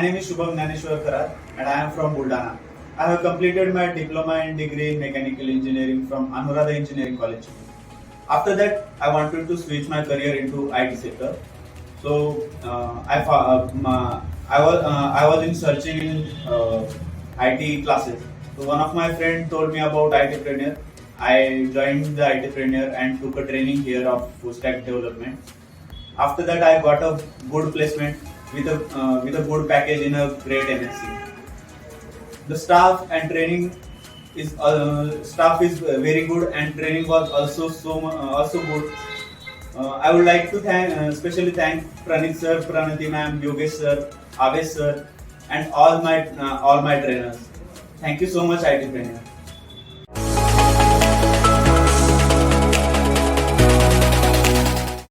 name is Shubham Kharat and I am from Buldana. I have completed my diploma and degree in mechanical engineering from Anuradha Engineering College. After that, I wanted to switch my career into IT sector. So I was in searching in IT classes. So one of my friend told me about iTpreneur. I joined the iTpreneur and took a training here of full stack development. After that, I got a good placement with a good package in a great MNC. The staff is very good, and training was also good. I would like to especially thank Pranit sir, Pranati ma'am, Yogesh sir, Avesh sir, and all my trainers. Thank you so much, IT Trainer.